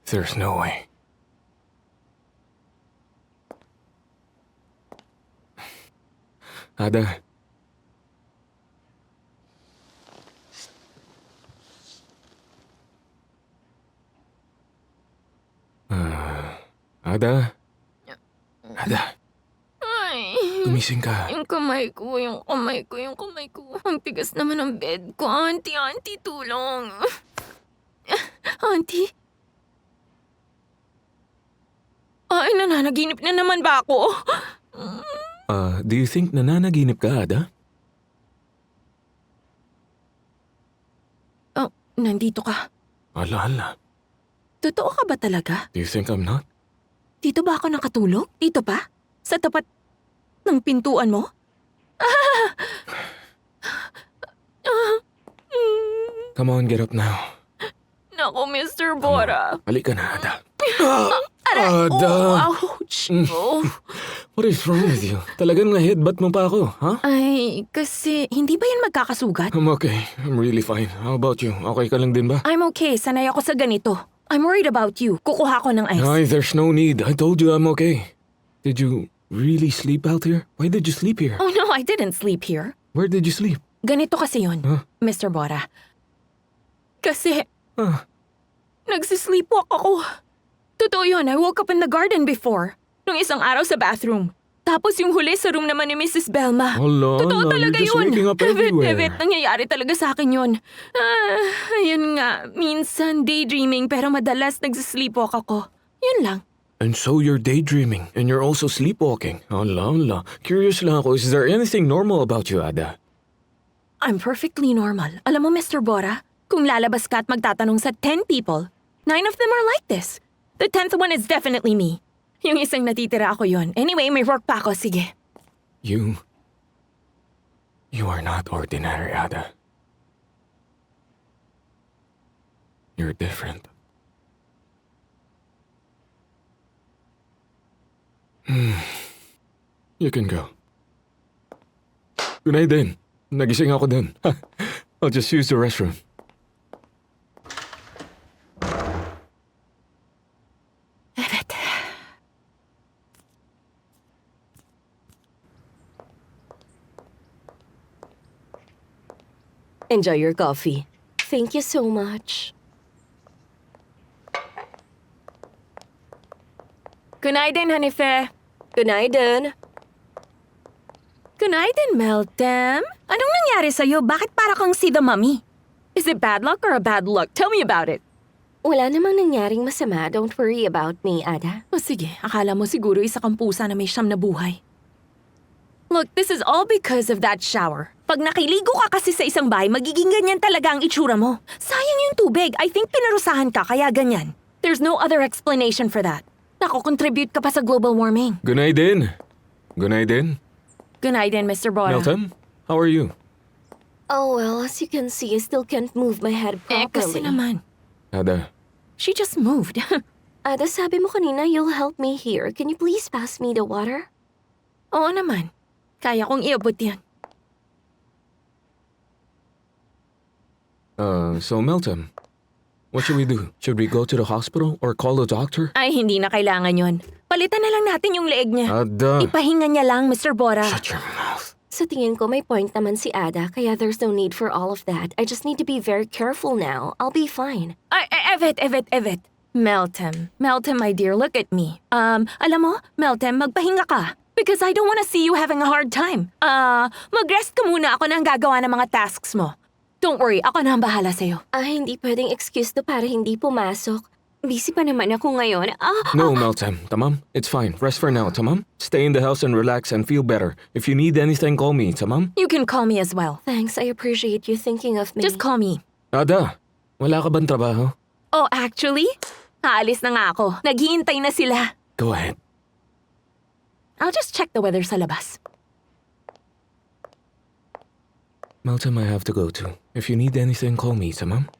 There's no way. Ada. Ada. Ada. Ay, Gumising ka. yung kamay ko. Ang tigas naman ng bed ko. Auntie, tulong. Auntie? Ay, nananaginip na naman ba ako? Do you think nananaginip ka, Ada? Oh, nandito ka. Ala. Totoo ka ba talaga? Do you think I'm not? Dito ba ako nakatulog? Dito pa? Sa tapat ng pintuan mo? Come on, get up now. Naku, Mr. Bora. Halika na, Ada. Aray! Ada! Oh, ouch! Oh. What is wrong with you? Talagang na-headbutt mo pa ako, ha? Ay, kasi hindi ba yan magkakasugat? I'm okay. I'm really fine. How about you? Okay ka lang din ba? I'm okay. Sanay ako sa ganito. I'm worried about you. Kukuha ko ng ice. Ay, there's no need. I told you I'm okay. Did you really sleep out here? Why did you sleep here? Oh no, I didn't sleep here. Where did you sleep? Ganito kasi yun, Huh? Mr. Bora. Kasi Ah, nagsisleepwalk ako. Totoo yun, I woke up in the garden before. Nung isang araw sa bathroom. Tapos yung huli sa room naman ni Mrs. Belma. Hala, Totoo hala, talaga you're just yun. waking up everywhere. Evet, nangyayari talaga sa akin yun. Ayun nga, minsan daydreaming pero madalas nagsisleepwalk ako. Yun lang. and so you're daydreaming and you're also sleepwalking. Hala. Curious lang ako, is there anything normal about you, Ada? I'm perfectly normal. Alam mo, Mr. Bora, kung lalabas ka at magtatanong sa 10 people, 9 of them are like this. The 10th one is definitely me. Yung isang natitira ako yun. Anyway, may work pa ako. Sige. You are not ordinary, Ada. You're different. You can go. Good night din. Nagising ako din. I'll just use the restroom. Evet. Enjoy your coffee. Thank you so much. Kunaydin, Hanife. Good-night. Kunaydin, Meltem. Anong nangyari sa'yo? Bakit para kang si the mummy? Is it bad luck or a bad luck? Tell me about it. Wala namang nangyaring masama. Don't worry about me, Ada. O sige, akala mo siguro isa kang pusa na may siyam na buhay. Look, this is all because of that shower. Pag nakiligo ka kasi sa isang bahay, magiging ganyan talaga ang itsura mo. Sayang yung tubig. I think pinarusahan ka, kaya ganyan. There's no other explanation for that. Nako-contribute ka pa sa global warming. Good night din. Good night din. Good night din, Mr. Bora. Meltem, how are you? Oh, well, as you can see, I still can't move my head Kasi properly. naman, Ada, she just moved. Ada, sabi mo kanina you'll help me here. Can you please pass me the water? Oo naman. Kaya kong iabot yan. so Meltem, what should we do? Should we go to the hospital or call a doctor? Ay, hindi na kailangan yon. Palitan na lang natin yung leeg niya. Ada, Ipahinga niya lang, Mr. Bora. shut your mouth. Sa tingin ko, may point naman si Ada, kaya there's no need for all of that. I just need to be very careful now. I'll be fine. Ay, Evet. Meltem, my dear, look at me. Alam mo, Meltem, magpahinga ka. Because I don't want to see you having a hard time. Mag-rest ka muna, ako na ang gagawa ng mga tasks mo. Don't worry, ako na ang bahala sa'yo. Hindi pwedeng excuse to para hindi pumasok. Busy pa naman ako ngayon. No, Meltem, tamam? It's fine. Rest for now, tamam? Stay in the house and relax and feel better. If you need anything, call me, tamam? You can call me as well. Thanks, I appreciate you thinking of me. Just call me. Ada, wala ka bang trabaho? Oh, actually, aalis na nga ako. Naghihintay na sila. Go ahead. I'll just check the weather sa labas. Meltem, I have to go too. If you need anything, call me, tamam?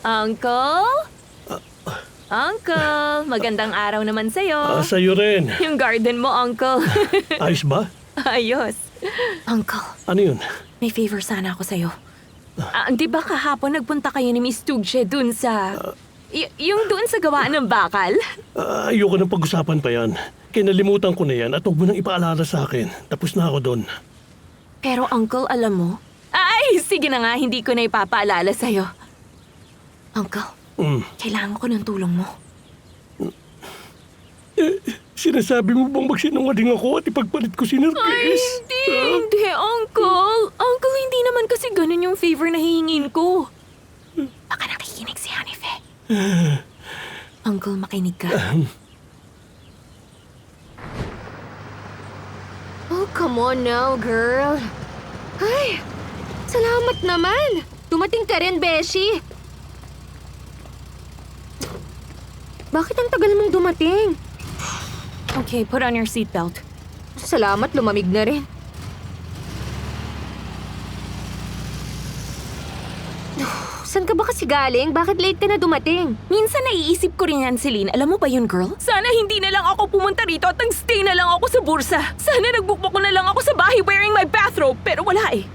Uncle? Uncle, magandang araw naman sa'yo. Sa'yo rin. Yung garden mo, Uncle. Ayos ba? Ayos. Uncle, Ano yun? may favor sana ako sa'yo. Di ba kahapon nagpunta kayo ni Miss Tugje dun sa... yung doon sa gawaan ng bakal? Ayoko nang pag-usapan pa yan. Kinalimutan ko na yan at huwag mo nang ipaalala sa akin. Tapos na ako doon. Pero Uncle, alam mo... Ay, sige na nga, hindi ko na ipapaalala sa'yo. Uncle, kailangan ko ng tulong mo. Sinasabi mo bang magsinungaling ako at ipagpalit ko si Narques? Ay, hindi, Uncle. Uncle, hindi naman kasi ganun yung favor na hihingin ko. Baka nakikinig si Hanife. Uncle, makinig ka. Oh, come on now, girl. Ay, salamat naman. Dumating ka rin, Beshi. Bakit ang tagal mong dumating? Okay, put on your seatbelt. Salamat, lumamig na rin. Saan ka ba kasi galing? Bakit late ka na dumating? Minsan naiisip ko rin yan, Celine. Alam mo ba yun, girl? Sana hindi na lang ako pumunta rito at nag-stay na lang ako sa bursa. Sana nag-book na lang ako sa bahay wearing my bathrobe. Pero wala eh.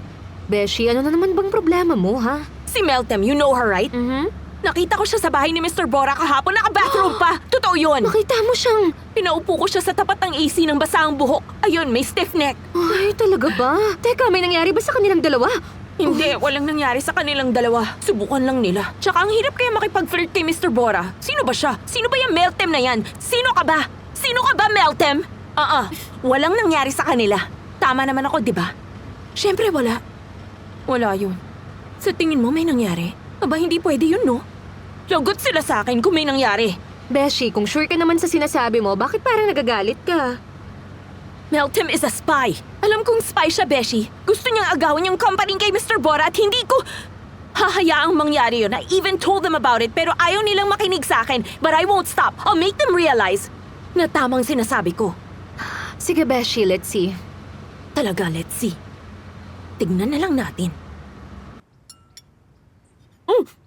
Beshi, ano na naman bang problema mo, ha? Si Meltem, you know her, right? Nakita ko siya sa bahay ni Mr. Bora kahapon. Naka-bathrobe pa. Totoo yun. Nakita mo siyang... Pinaupo ko siya sa tapat ng AC ng basa ang buhok. Ayun, may stiff neck. Ay, talaga ba? Teka, may nangyari ba sa kanilang dalawa? Hindi, walang nangyari sa kanilang dalawa. Subukan lang nila. Tsaka ang hirap kaya makipag-flirt kay Mr. Bora. Sino ba siya? Sino ba yung Meltem na yan? Sino ka ba? Sino ka ba, Meltem? Walang nangyari sa kanila. Tama naman ako, di ba? Siyempre wala. Wala yun. Sa tingin mo may nangyari? Aba, hindi pwede yun, no? Lagot sila sa akin kung may nangyari. Beshi, kung sure ka naman sa sinasabi mo, bakit parang nagagalit ka? Meltem is a spy. Alam kong spy siya, Beshi. Gusto niyang agawin yung company kay Mr. Bora at hindi ko... hahayaang mangyari yun. I even told them about it pero ayaw nilang makinig sa akin. But I won't stop. I'll make them realize na tamang sinasabi ko. Sige, Beshi, let's see. Talaga, let's see. Tignan na lang natin.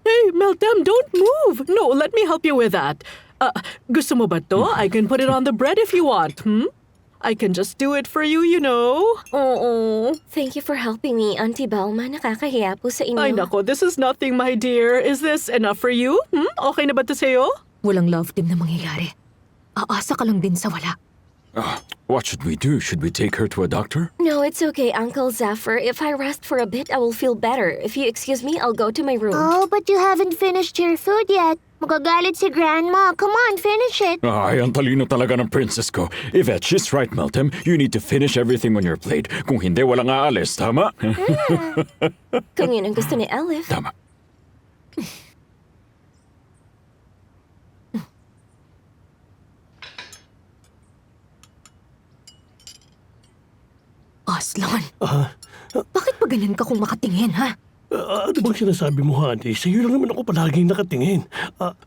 Hey, Meltem, don't move. No, let me help you with that. Gusto mo ba to? I can put it on the bread if you want, I can just do it for you, you know. Oo. Thank you for helping me, Auntie Belma. Nakakahiya po sa inyo. Ay nako, this is nothing, my dear. Is this enough for you? Okay na ba to sa'yo? Walang love team na mangyayari. Aasa ka lang din sa wala. What should we do? Should we take her to a doctor? No, it's okay, Uncle Zephyr. If I rest for a bit, I will feel better. If you excuse me, I'll go to my room. Oh, but you haven't finished your food yet. Magagalit si Grandma. Come on, finish it. Ay, ang talino talaga ng princess ko. Yvette, she's right, Meltem. You need to finish everything on your plate. Kung hindi, walang aalis, tama? Kung yun ang gusto ni Elif. Tama. Aslan, bakit ba ganyan ka kung makatingin, ha? Ano bang sinasabi mo, honey? Sa'yo lang naman ako palaging nakatingin.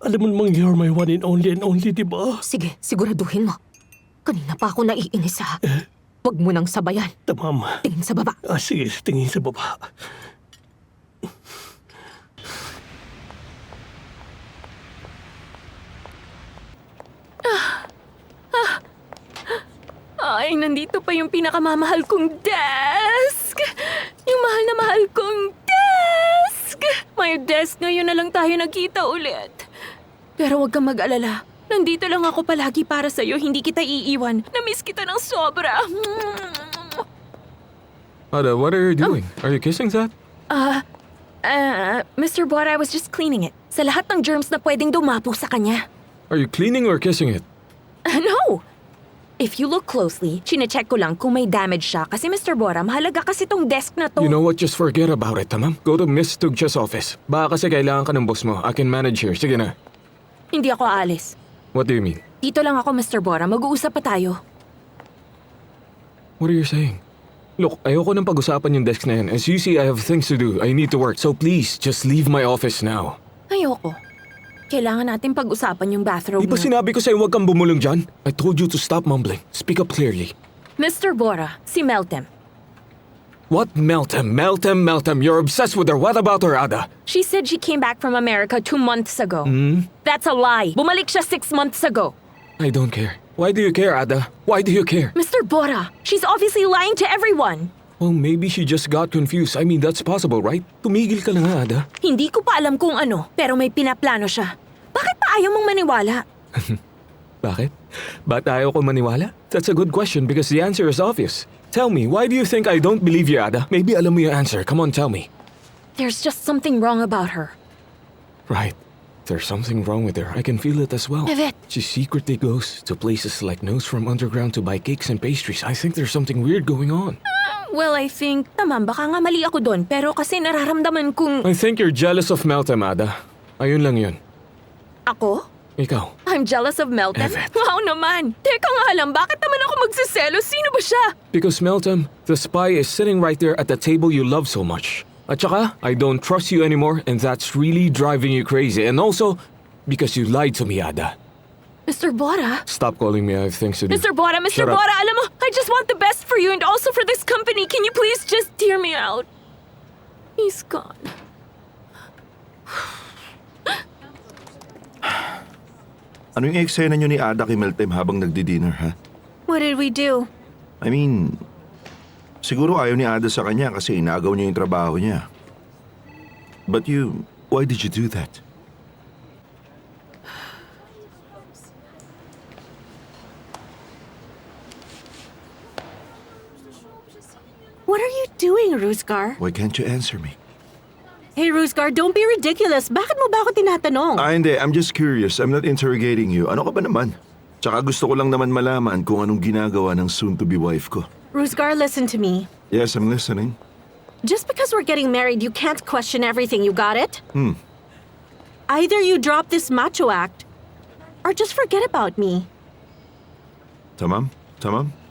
Alam mo namang you're my one and only, di ba? Sige, siguraduhin mo. Kanina pa ako naiinis, ha? Huwag mo nang sabayan. Tamam. Tingin sa baba. Sige, tingin sa baba. Ay, nandito pa yung pinakamamahal kong desk. Yung mahal na mahal kong desk. May desk ngayon na lang tayo nagkita ulit. Pero huwag kang mag-alala. Nandito lang ako palagi para sa'yo. Hindi kita iiwan. Namiss kita ng sobra. Ada, what are you doing? Are you kissing that? Mr. Bora, I was just cleaning it. Sa lahat ng germs na pwedeng dumapo sa kanya. Are you cleaning or kissing it? No! If you look closely, chinecheck ko lang kung may damage siya kasi Mr. Bora, mahalaga kasi tong desk na to. You know what? Just forget about it, tamam? Go to Miss Tugja's office. Baka kasi kailangan ka ng boss mo. I can manage here. Sige na. Hindi ako aalis. What do you mean? Dito lang ako, Mr. Bora. Mag-uusap pa tayo. What are you saying? Look, ayoko nang pag-usapan yung desk na yan. As you see, I have things to do. I need to work. So please, just leave my office now. Ayoko. Kailangan natin pag-usapan yung bathrobe Di ba na- sinabi ko sa'yo huwag kang bumulong dyan? I told you to stop mumbling. Speak up clearly. Mr. Bora, si Meltem. What Meltem? Meltem. You're obsessed with her. What about her, Ada? She said she came back from America 2 months ago. That's a lie. Bumalik siya 6 months ago. I don't care. Why do you care, Ada? Why do you care? Mr. Bora, she's obviously lying to everyone. Well, maybe she just got confused. I mean, that's possible, right? Tumigil ka na nga, Ada. Hindi ko pa alam kung ano, pero may pinaplano siya. Bakit pa ayaw mong maniwala? Bakit? Ba't ayaw ko maniwala? That's a good question because the answer is obvious. Tell me, why do you think I don't believe you, Ada? Maybe alam mo yung answer. Come on, tell me. There's just something wrong about her. Right. There's something wrong with her. I can feel it as well. Evet. She secretly goes to places like Nose from Underground to buy cakes and pastries. I think there's something weird going on. Well, I think, baka nga mali ako doon, pero kasi nararamdaman kong... I think you're jealous of Meltem, Ada. Ayun lang yun. Ako? Ikaw. I'm jealous of Melton? Evet. Wow naman! Teka nga lang, bakit naman ako magsiselos? Sino ba siya? Because Meltem, the spy is sitting right there at the table you love so much. At saka, I don't trust you anymore and that's really driving you crazy. And also, because you lied to me, Ada. Mr. Bora? Stop calling me, I have things to do. Mr. Bora, Mr. Shut up. Bora, alam mo, I just want the best for you and also for this company. Can you please just hear me out? He's gone. Ano yung eksena nyo ni Ada kay Meltem habang nagdi-dinner, ha? What did we do? I mean, siguro ayaw ni Ada sa kanya kasi inagaw niya yung trabaho niya. But why did you do that? What are you doing, Rusgar? Why can't you answer me? Hey, Rusgar, don't be ridiculous. Bakit mo ba ako tinatanong? Hindi. I'm just curious. I'm not interrogating you. Ano ka ba naman? Tsaka gusto ko lang naman malaman kung anong ginagawa ng soon-to-be wife ko. Rusgar, listen to me. Yes, I'm listening. Just because we're getting married, you can't question everything. You got it? Either you drop this macho act, or just forget about me. Tamam?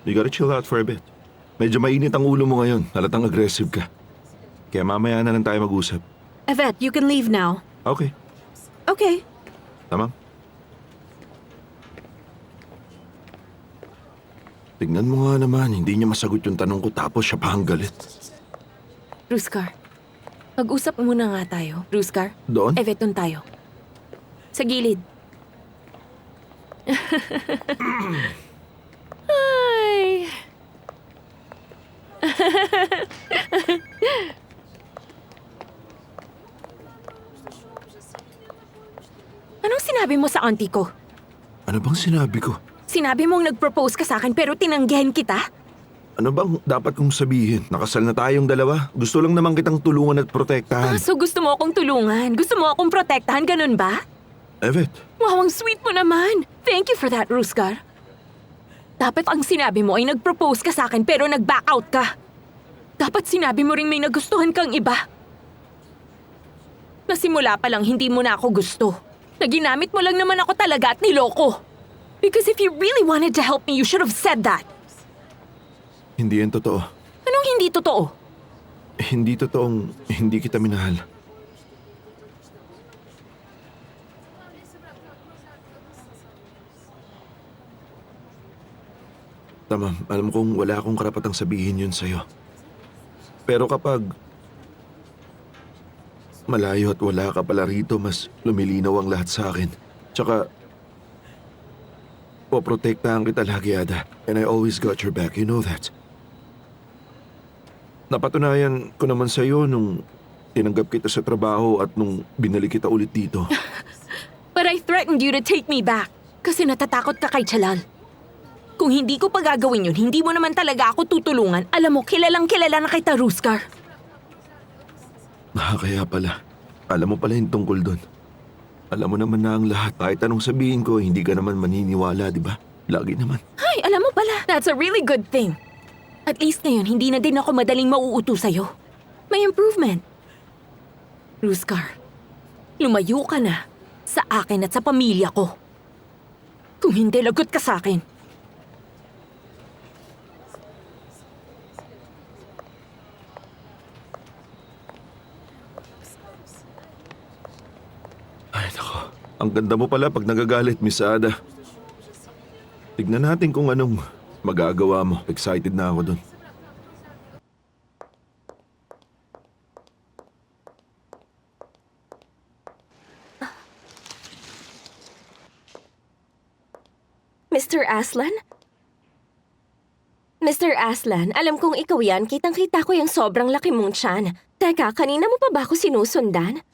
You gotta chill out for a bit. Medyo mainit ang ulo mo ngayon. Halatang aggressive ka. Kaya mamaya na lang tayo mag-usap. Yvette, you can leave now. Okay. Okay. Tamam? Tingnan mo nga naman, hindi niya masagot yung tanong ko tapos siya pa ang galit. Ruskar, mag-usap muna nga tayo. Ruskar? Doon? Evet, doon tayo. Sa gilid. Ay. Anong sinabi mo sa auntie ko? Ano bang sinabi ko? Sinabi mong nag-propose ka sa akin pero tinanggihan kita? Ano bang dapat kong sabihin? Nakasal na tayong dalawa. Gusto lang naman kitang tulungan at protektahan. So gusto mo akong tulungan? Gusto mo akong protektahan? Ganun ba? Evet, Wow, ang sweet mo naman. Thank you for that, Ruskar. Dapat ang sinabi mo ay nag-propose ka sa akin pero nag-back out ka. Dapat sinabi mo ring may nagustuhan kang iba. Nasimula pa lang hindi mo na ako gusto. Naginamit mo lang naman ako talaga at niloko. Because if you really wanted to help me, you should have said that. hindi yan totoo. Anong hindi totoo? Hindi totoong hindi kita minahal. Tama, alam kong wala akong karapatang sabihin yun sa'yo. Pero kapag malayo at wala ka pala rito, mas lumilinaw ang lahat sa akin. Tsaka, poprotektahan kita lagi, Ada. And I always got your back, you know that. Napatunayan ko naman sa'yo nung tinanggap kita sa trabaho at nung binalik kita ulit dito. But I threatened you to take me back. Kasi natatakot ka kay Chalal. Kung hindi ko pa gagawin yun, hindi mo naman talaga ako tutulungan. Alam mo, kilalang kilala na kita, Ruskar. Kaya pala. Alam mo pala yung tungkol doon. Alam mo naman na ang lahat. Kahit anong sabihin ko, hindi ka naman maniniwala, di ba? Lagi naman. Ay, alam mo pala, that's a really good thing. At least ngayon, hindi na din ako madaling mauuto sa'yo. May improvement. Ruskar, lumayo ka na sa akin at sa pamilya ko. Kung hindi, lagot ka sa akin. Ay, nako. Ang ganda mo pala pag nagagalit, Miss Ada. Tignan natin kung anong magagawa mo. Excited na ako dun. Mr. Aslan? Mr. Aslan, alam kong ikaw yan. Kitang-kita ko yung sobrang laki mong tiyan. Teka, kanina mo pa ba ako sinusundan?